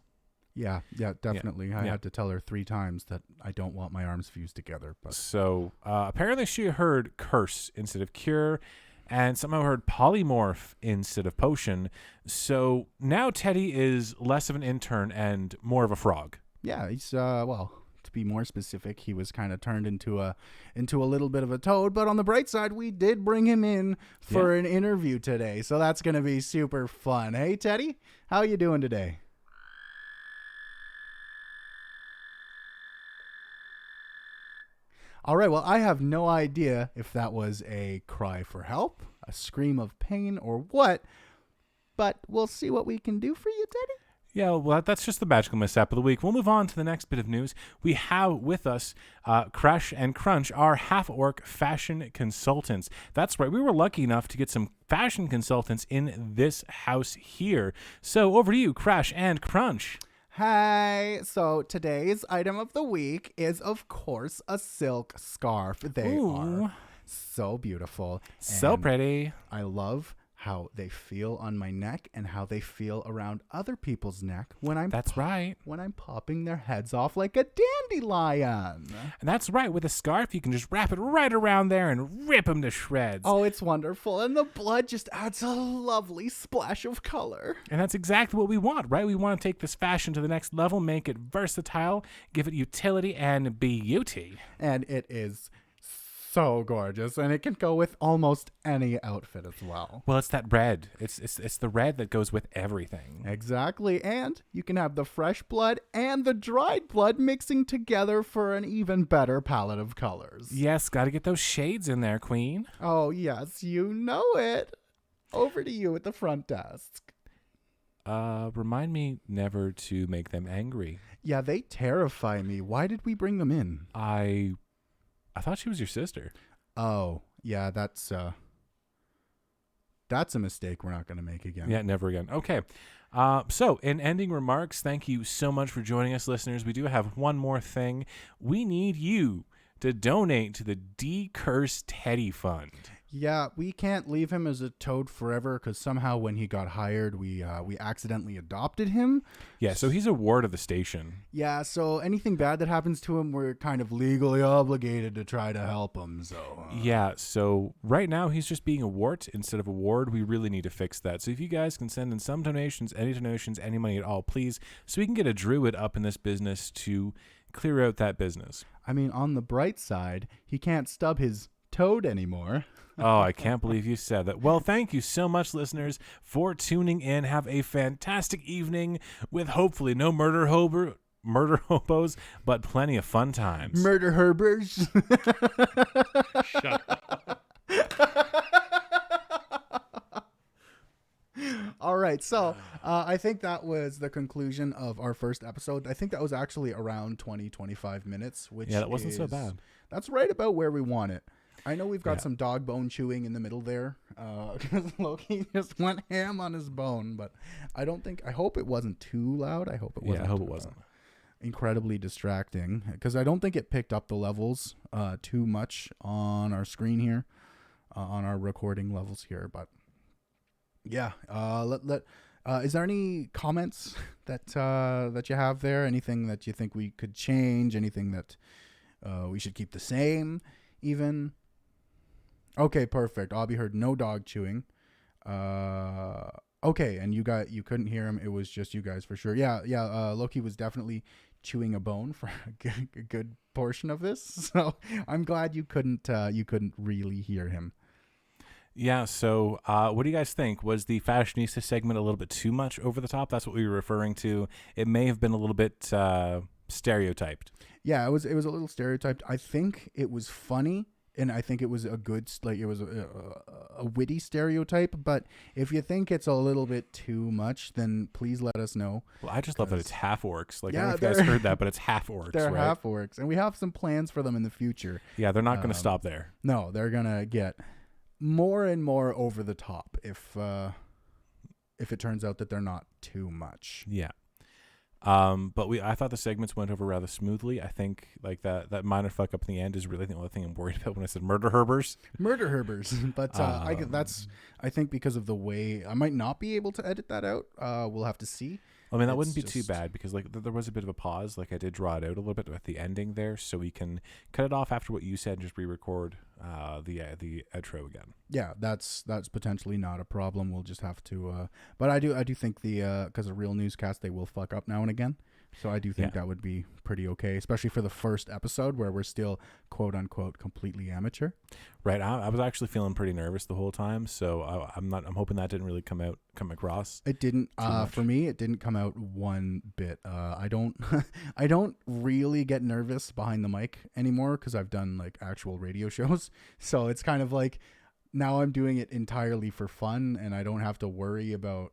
Yeah, definitely. I yeah. had to tell her 3 times that I don't want my arms fused together. But So apparently she heard curse instead of cure, and somehow heard polymorph instead of potion. So now Teddy is less of an intern and more of a frog. yeah, he's well, to be more specific, he was kind of turned into a little bit of a toad. But on the bright side, we did bring him in for an interview today, so that's gonna be super fun. Hey, Teddy, how you doing today? All right, well, I have no idea if that was a cry for help, a scream of pain, or what, but we'll see what we can do for you, Teddy. Yeah, well, that's just the magical mishap of the week. We'll move on to the next bit of news. We have with us Crash and Crunch, our half-orc fashion consultants. That's right. We were lucky enough to get some fashion consultants in this house here. So over to you, Crash and Crunch. Hi, so today's item of the week is, of course, a silk scarf. They Ooh. are so beautiful. So and pretty. I love how they feel on my neck and how they feel around other people's neck when I'm That's right. when I'm popping their heads off like a dandelion. And that's right. With a scarf, you can just wrap it right around there and rip them to shreds. Oh, it's wonderful. And the blood just adds a lovely splash of color. And that's exactly what we want, right? We want to take this fashion to the next level, make it versatile, give it utility and beauty. And it is so gorgeous, and it can go with almost any outfit as well. Well, it's that red. It's the red that goes with everything. Exactly, and you can have the fresh blood and the dried blood mixing together for an even better palette of colors. Yes, got to get those shades in there, Queen. Oh, yes, you know it. Over to you at the front desk. Remind me never to make them angry. Yeah, they terrify me. Why did we bring them in? I thought she was your sister. Oh, yeah, that's a mistake we're not going to make again. Yeah, never again. Okay. So, in ending remarks, thank you so much for joining us, listeners. We do have one more thing. We need you to donate to the Decurse Teddy Fund. Yeah, we can't leave him as a toad forever because somehow when he got hired, we accidentally adopted him. Yeah, so he's a ward of the station. Yeah, so anything bad that happens to him, we're kind of legally obligated to try to help him. So Yeah, so right now he's just being a wart instead of a ward. We really need to fix that. So if you guys can send in some donations, any money at all, please, so we can get a druid up in this business to clear out that business. I mean, on the bright side, he can't stub his toad anymore. Oh, I can't believe you said that. Well, thank you so much, listeners, for tuning in. Have a fantastic evening with hopefully no murder hobos, but plenty of fun times. Murder herbers. Shut up. All right, so I think that was the conclusion of our first episode. I think that was actually around 20-25 minutes, which Yeah, that wasn't so bad. That's right about where we want it. I know we've got some dog bone chewing in the middle there, because Loki just went ham on his bone. But I hope it wasn't too loud. I hope it wasn't. Yeah, I hope it wasn't incredibly distracting, because I don't think it picked up the levels too much on our screen here, on our recording levels here. But yeah, is there any comments that you have there? Anything that you think we could change? Anything that we should keep the same? Even okay, perfect. Abby heard no dog chewing. Okay, and you couldn't hear him. It was just you guys for sure. Yeah. Loki was definitely chewing a bone for a good portion of this. So I'm glad you couldn't really hear him. Yeah, so what do you guys think? Was the fashionista segment a little bit too much over the top? That's what we were referring to. It may have been a little bit stereotyped. Yeah, it was a little stereotyped. I think it was funny, and I think it was a good, like, it was a witty stereotype. But if you think it's a little bit too much, then please let us know. Well, I just love that it's half orcs. Like, I don't know if you guys heard that, but it's half orcs, they're right? half orcs, and we have some plans for them in the future. Yeah, they're not going to stop there. No, they're going to get more and more over the top if it turns out that they're not too much. Yeah. But I thought the segments went over rather smoothly. I think like that minor fuck up in the end is really the only thing I'm worried about when I said murder herbers. But I think because of the way, I might not be able to edit that out. We'll have to see. I mean, that wouldn't be too bad because like there was a bit of a pause. Like I did draw it out a little bit at the ending there, so we can cut it off after what you said and just re-record the outro again. Yeah, that's potentially not a problem. We'll just have to. But I do think because a real newscast, they will fuck up now and again. So I do think that would be pretty okay, especially for the first episode where we're still quote unquote completely amateur. Right. I was actually feeling pretty nervous the whole time, so I'm hoping that didn't really come across. It didn't. For me, it didn't come out one bit. I don't really get nervous behind the mic anymore because I've done like actual radio shows. So it's kind of like now I'm doing it entirely for fun, and I don't have to worry about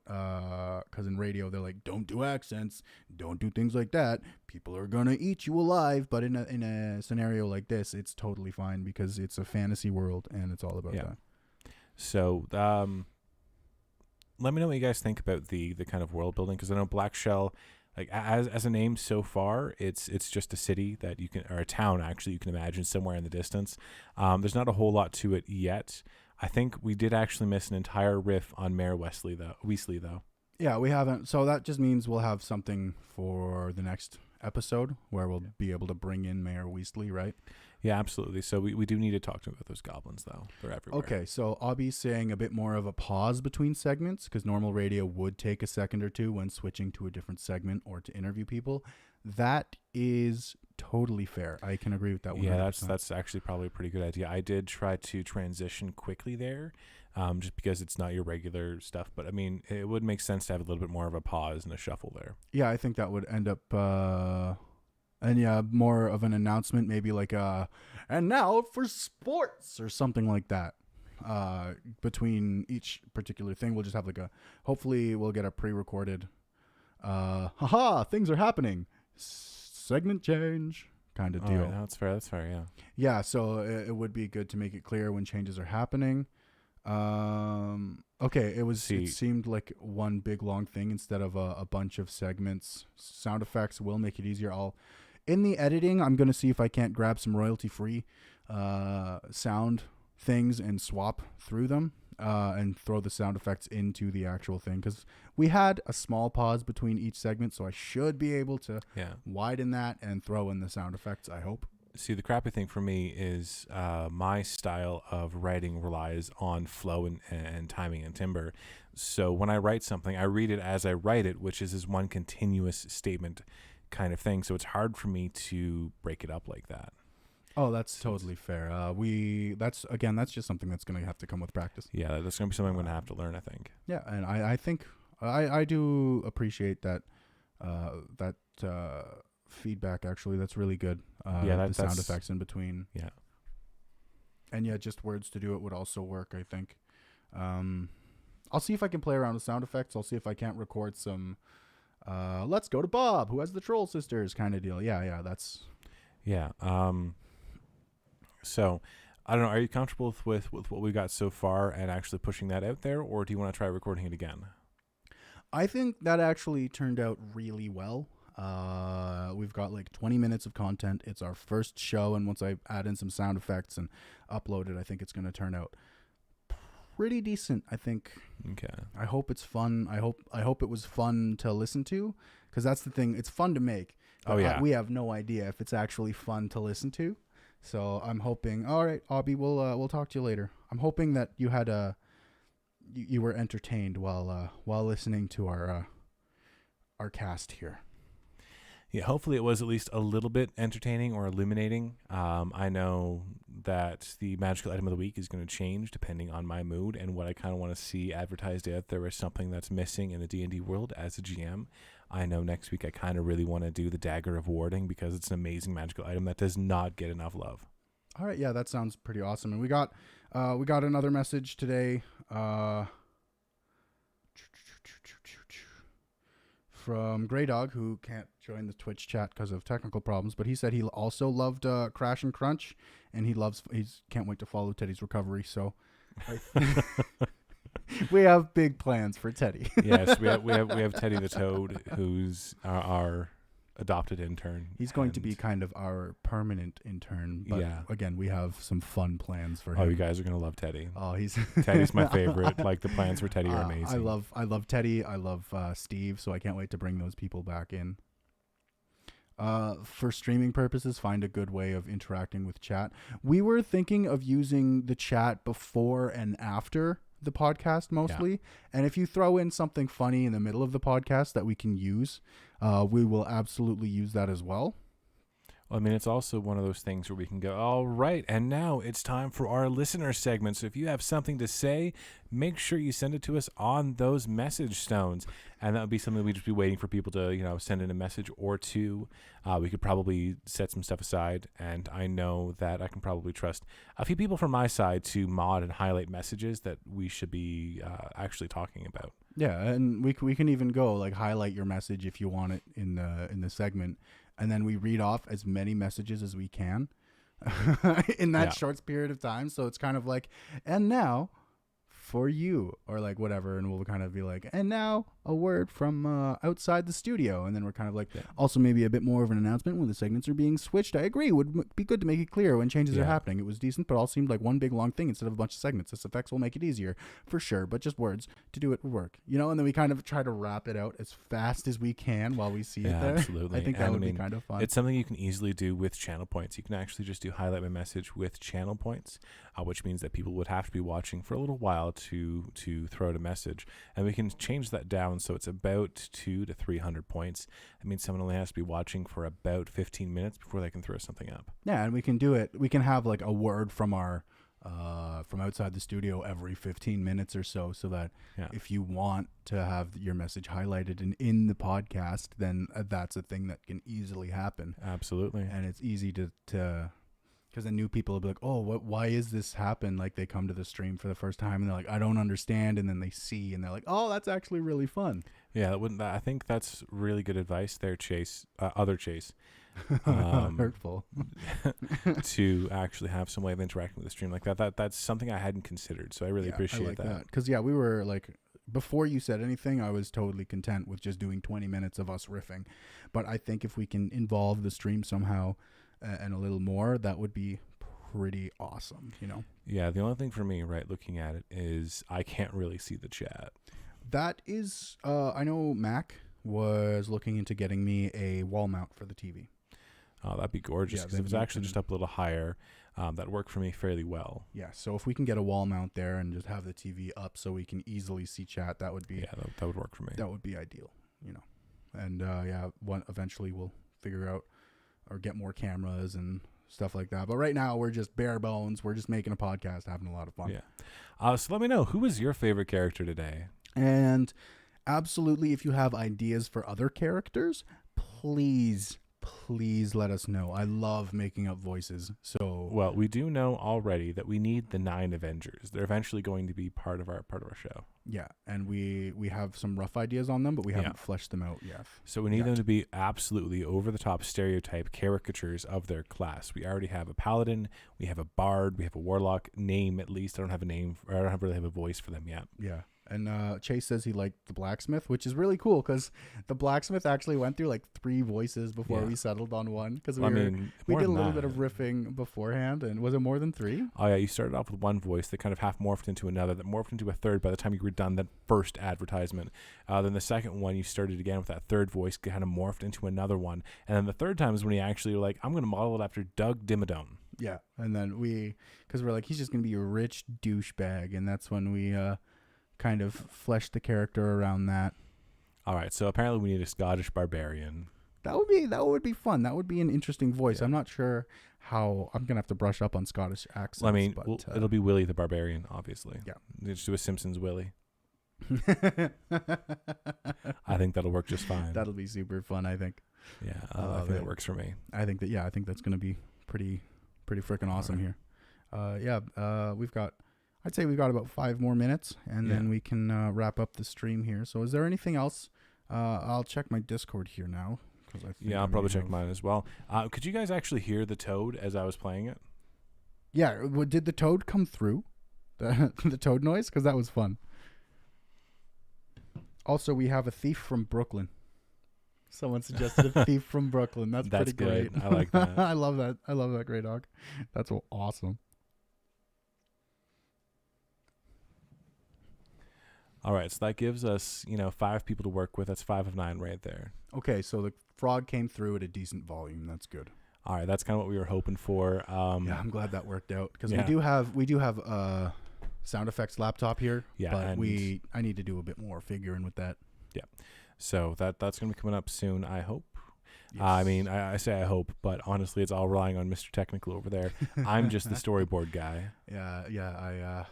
because in radio they're like, don't do accents, don't do things like that. People are gonna eat you alive. But in a scenario like this, it's totally fine because it's a fantasy world and it's all about that. So let me know what you guys think about the kind of world building, because I know Blackshell, like as a name so far, it's just a city that you can, or a town actually, you can imagine somewhere in the distance. There's not a whole lot to it yet. I think we did actually miss an entire riff on Mayor Weasley though. Yeah, we haven't. So that just means we'll have something for the next episode where we'll be able to bring in Mayor Weasley, right? Yeah, absolutely. So we do need to talk to him about those goblins, though. They're everywhere. Okay, so Abby's saying a bit more of a pause between segments because normal radio would take a second or two when switching to a different segment or to interview people. That is totally fair. I can agree with that 100%. Yeah, that's actually probably a pretty good idea. I did try to transition quickly there, just because it's not your regular stuff. But I mean, it would make sense to have a little bit more of a pause and a shuffle there. Yeah, I think that would end up, and yeah, more of an announcement, maybe like and now for sports or something like that. Between each particular thing, we'll just have hopefully we'll get a pre-recorded, things are happening. Segment change kind of deal. Right, that's fair, yeah. Yeah, so it would be good to make it clear when changes are happening. Okay, it seemed like one big long thing instead of a bunch of segments. Sound effects will make it easier. In the editing, I'm going to see if I can't grab some royalty-free sound things and swap through them and throw the sound effects into the actual thing, because we had a small pause between each segment, so I should be able to widen that and throw in the sound effects, I hope. See, the crappy thing for me is my style of writing relies on flow and timing and timbre. So when I write something, I read it as I write it, which is one continuous statement kind of thing. So it's hard for me to break it up like that. Oh, that's totally fair. That's just something that's going to have to come with practice. Yeah, that's going to be something I'm going to have to learn, I think. Yeah, and I think I do appreciate that feedback, actually. That's really good. The sound effects in between. Yeah. And yeah, just words to do it would also work, I think. I'll see if I can play around with sound effects. I'll see if I can't record some let's go to Bob, who has the Troll Sisters kind of deal. Yeah, that's... Yeah. So I don't know. Are you comfortable with what we got so far and actually pushing that out there, or do you want to try recording it again? I think that actually turned out really well. We've got like 20 minutes of content. It's our first show, and once I add in some sound effects and upload it, I think it's going to turn out pretty decent. I think. Okay. I hope it's fun. I hope it was fun to listen to, because that's the thing. It's fun to make. Oh yeah. We have no idea if it's actually fun to listen to. So I'm hoping. All right, Abby, we'll talk to you later. I'm hoping that you had you were entertained while listening to our cast here. Yeah, hopefully it was at least a little bit entertaining or illuminating. I know that the magical item of the week is going to change depending on my mood and what I kind of want to see advertised out there as something that's missing in the D&D world as a GM. I know next week I kind of really want to do the Dagger of Warding because it's an amazing magical item that does not get enough love. All right, yeah, that sounds pretty awesome. And we got another message today from Grey Dog, who can't join the Twitch chat because of technical problems, but he said he also loved Crash and Crunch, and he can't wait to follow Teddy's recovery. So we have big plans for Teddy. Yes, we have Teddy the Toad, who's our adopted intern. He's going to be kind of our permanent intern. But again, we have some fun plans for him. Oh, you guys are gonna love Teddy. Oh, Teddy's my favorite. Like, the plans for Teddy are amazing. I love Teddy. I love Steve. So I can't wait to bring those people back in. For streaming purposes, find a good way of interacting with chat. We were thinking of using the chat before and after the podcast mostly. And if you throw in something funny in the middle of the podcast that we can use, we will absolutely use that as well. I mean, it's also one of those things where we can go, all right, and now it's time for our listener segment. So if you have something to say, make sure you send it to us on those message stones. And that would be something we'd just be waiting for people to, send in a message or two. We could probably set some stuff aside. And I know that I can probably trust a few people from my side to mod and highlight messages that we should be actually talking about. Yeah, and we can even go like highlight your message if you want it in the segment. And then we read off as many messages as we can in that short period of time. So it's kind of like, and now for you, or like whatever. And we'll kind of be like, and now a word from outside the studio. And then we're kind of like, also maybe a bit more of an announcement when the segments are being switched. I agree. Would be good to make it clear when changes are happening. It was decent, but all seemed like one big long thing instead of a bunch of segments. This effects will make it easier for sure, but just words to do it would work, and then we kind of try to wrap it out as fast as we can while we see it there. Absolutely. I think that would be kind of fun. It's something you can easily do with channel points. You can actually just do highlight my message with channel points, which means that people would have to be watching for a little while to throw out a message, and we can change that down so it's about 200 to 300 points. I mean, someone only has to be watching for about 15 minutes before they can throw something up. Yeah, and we can do it. We can have like a word from our from outside the studio every 15 minutes or so that if you want to have your message highlighted in the podcast, then that's a thing that can easily happen. Absolutely. And it's easy to because then new people will be like, oh, why is this happen? Like they come to the stream for the first time and they're like, I don't understand. And then they see and they're like, oh, that's actually really fun. Yeah, I think that's really good advice there, Chase. Chase. Hurtful. To actually have some way of interacting with the stream like that. That's something I hadn't considered. So I really appreciate that. Because, we were like, before you said anything, I was totally content with just doing 20 minutes of us riffing. But I think if we can involve the stream somehow and a little more, that would be pretty awesome, Yeah, the only thing for me, right, looking at it, is I can't really see the chat. That is, I know Mac was looking into getting me a wall mount for the TV. Oh, that'd be gorgeous, because if it's actually just up a little higher, that'd work for me fairly well. Yeah, so if we can get a wall mount there and just have the TV up so we can easily see chat, that would be... Yeah, that would work for me. That would be ideal, And, eventually we'll figure out or get more cameras and stuff like that. But right now, we're just bare bones. We're just making a podcast, having a lot of fun. Yeah. So let me know, who was your favorite character today? And absolutely, if you have ideas for other characters, please please let us know. I love making up voices. So Well, we do know already that we need the 9 Avengers. They're eventually going to be part of our show. yeah, and we have some rough ideas on them, but we haven't fleshed them out yet. So we need them to be absolutely over the top stereotype caricatures of their class. We already have a paladin, we have a bard, we have a warlock. Name at least. I don't have a name. I don't really have a voice for them yet. Yeah. And Chase says he liked the blacksmith, which is really cool because the blacksmith actually went through like 3 voices before we settled on one. Because we did a little bit of riffing beforehand, and was it more than 3? Oh yeah, you started off with one voice that kind of half morphed into another, that morphed into a third by the time you were done that first advertisement. Then the second one, you started again with that third voice, kind of morphed into another one, and then the third time is when you actually were like, I'm going to model it after Doug Dimmadome. Yeah, and then because we're like, he's just going to be a rich douchebag, and that's when we kind of fleshed the character around that. All right, so apparently we need a Scottish barbarian. That would be fun. That would be an interesting voice. Yeah. I'm not sure how. I'm gonna have to brush up on Scottish accents. Well, I mean, it'll be Willie the Barbarian, obviously. Yeah, just do a Simpsons Willie. I think that'll work just fine. That'll be super fun. I think. Yeah, I think it works for me. I think that's gonna be pretty freaking awesome here. I'd say we've got about 5 more minutes, and then we can wrap up the stream here. So is there anything else? I'll check my Discord here now. I'll probably check mine as well. Could you guys actually hear the toad as I was playing it? Yeah. Did the toad come through? The toad noise? Because that was fun. Also, we have a thief from Brooklyn. Someone suggested a thief from Brooklyn. That's pretty good. Great. I like that. I love that. I love that, Grey Dog. That's awesome. All right, so that gives us, 5 people to work with. That's 5 of 9 right there. Okay, so the frog came through at a decent volume. That's good. All right, that's kind of what we were hoping for. Yeah, I'm glad that worked out because we do have a sound effects laptop here. Yeah, but I need to do a bit more figuring with that. Yeah, so that's going to be coming up soon, I hope. Yes. I say I hope, but honestly, it's all relying on Mr. Technical over there. I'm just the storyboard guy. Yeah.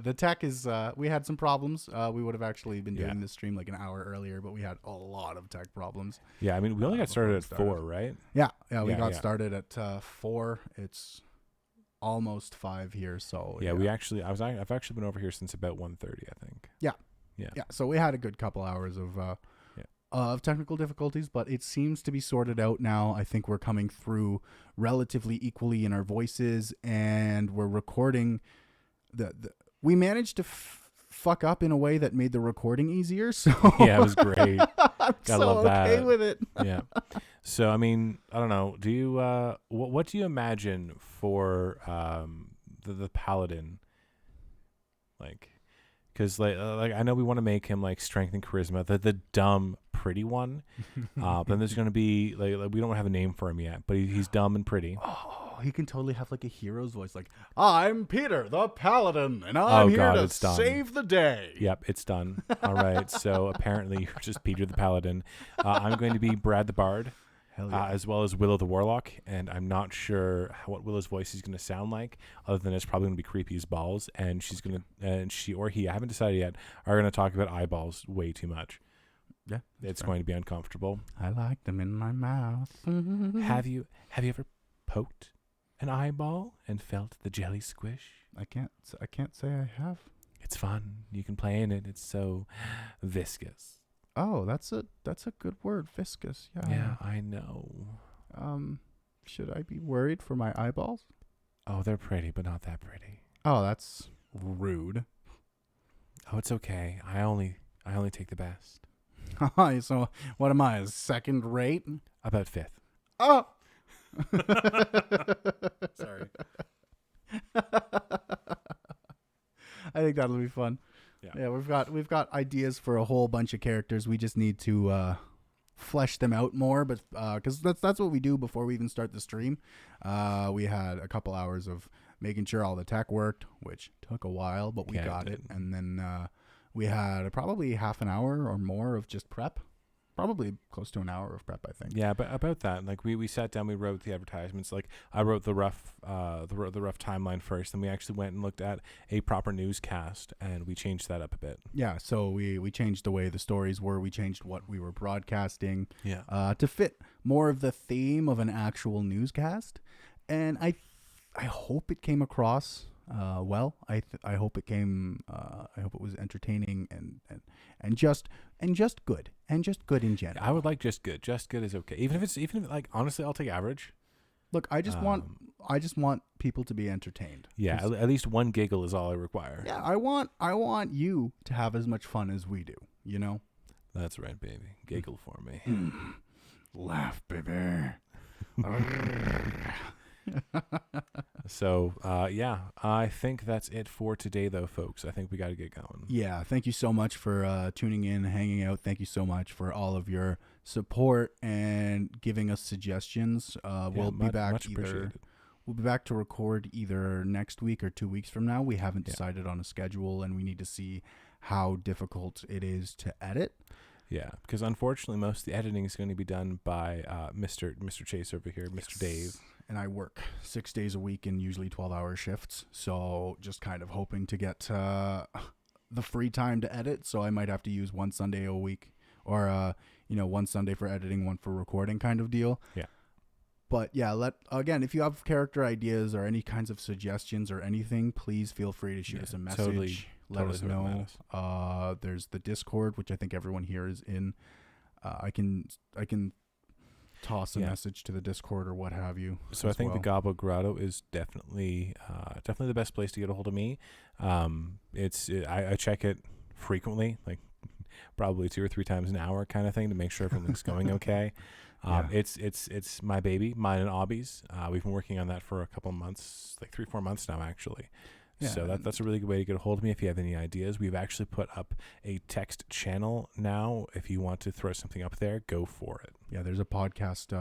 The tech is, we had some problems. We would have actually been doing this stream like an hour earlier, but we had a lot of tech problems. Yeah, I mean, we only got started at 4, right? Yeah, we got started at 4. It's almost 5 here, so I've actually been over here since about 1:30, I think. Yeah. So we had a good couple hours of technical difficulties, but it seems to be sorted out now. I think we're coming through relatively equally in our voices, and we're recording we managed to fuck up in a way that made the recording easier. So yeah, it was great. I'm Gotta love okay that. with it. Yeah. So I mean, I don't know. Do you what do you imagine for the paladin? Like, because like I know we want to make him like strength and charisma, the dumb pretty one. Then there's gonna be like we don't have a name for him yet, but he's dumb and pretty. Oh, he can totally have like a hero's voice, like I'm Peter the Paladin, and I'm here to save the day. Yep, it's done. All right, so apparently you're just Peter the Paladin. I'm going to be Brad the Bard, as well as Willow the Warlock, and I'm not sure what Willow's voice is going to sound like, other than it's probably going to be creepy as balls, and she or he, I haven't decided yet, are going to talk about eyeballs way too much. Yeah, it's going to be uncomfortable. I like them in my mouth. Have you ever poked an eyeball and felt the jelly squish? I can't say I have. It's fun. You can play in it. It's so viscous. Oh, that's a good word, viscous. Yeah, I know. Should I be worried for my eyeballs? Oh, they're pretty, but not that pretty. Oh, that's rude. Oh, it's okay. I only take the best. So what am I, second rate? About 5th. Oh. Sorry. I think that'll be fun. Yeah, we've got ideas for a whole bunch of characters. We just need to flesh them out more, but because that's what we do before we even start the stream. We had a couple hours of making sure all the tech worked, which took a while, but we got it. And then we had probably half an hour or more of just prep. probably close to an hour of prep, I think. Yeah, but about that, like we sat down, we wrote the advertisements. Like I wrote the rough timeline first, then we actually went and looked at a proper newscast, and we changed that up a bit. Yeah, so we changed the way the stories were. We changed what we were broadcasting Yeah. to fit more of the theme of an actual newscast, and I hope it came across well. I hope it came. I hope it was entertaining and just good in general. I would like just good. Just good is okay. Even if like honestly, I'll take average. Look, I just want people to be entertained. Yeah, at least one giggle is all I require. Yeah, I want you to have as much fun as we do. You know. That's right, baby. Giggle for me. Laugh, baby. So, yeah, I think that's it for today, though, folks. I think we got to get going. Yeah, thank you so much for tuning in, hanging out. Thank you so much for all of your support and giving us suggestions. We'll be back much appreciated. We'll be back to record either next week or 2 weeks from now. We haven't decided on a schedule, and we need to see how difficult it is to edit. Yeah, because unfortunately, most of the editing is going to be done by Mr. Chase over here, Mr. Dave. And I work 6 days a week in usually 12-hour shifts. So just kind of hoping to get the free time to edit. So I might have to use one Sunday a week or, one Sunday for editing, one for recording kind of deal. Yeah. But yeah, if you have character ideas or any kinds of suggestions or anything, please feel free to shoot us a message. Let us know. There's the Discord, which I think everyone here is in. I can toss a message to the Discord or what have you. So I think the Gobbo Grotto is definitely the best place to get a hold of me. I check it frequently, like probably 2 or 3 times an hour kind of thing, to make sure everything's going okay. It's my baby, mine and Obby's. We've been working on that for a couple of months, like 3-4 months now, actually. Yeah, so that's a really good way to get a hold of me if you have any ideas. We've actually put up a text channel now. If you want to throw something up there, go for it. Yeah, there's a podcast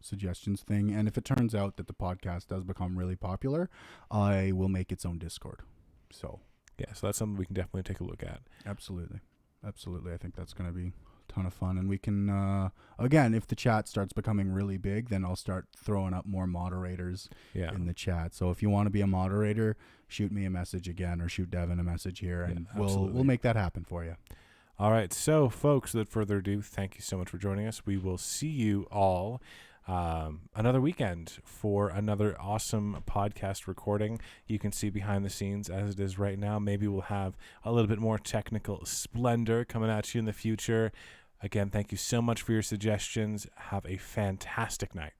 suggestions thing. And if it turns out that the podcast does become really popular, I will make its own Discord. So that's something we can definitely take a look at. Absolutely. I think that's going to be ton of fun, and we can again, if the chat starts becoming really big, then I'll start throwing up more moderators in the chat. So if you want to be a moderator, shoot me a message again, or shoot Devin a message here, and we'll make that happen for you. All right, so folks, without further ado, thank you so much for joining us. We will see you all another weekend for another awesome podcast recording. You can see behind the scenes as it is right now. Maybe we'll have a little bit more technical splendor coming at you in the future. Again, thank you so much for your suggestions. Have a fantastic night.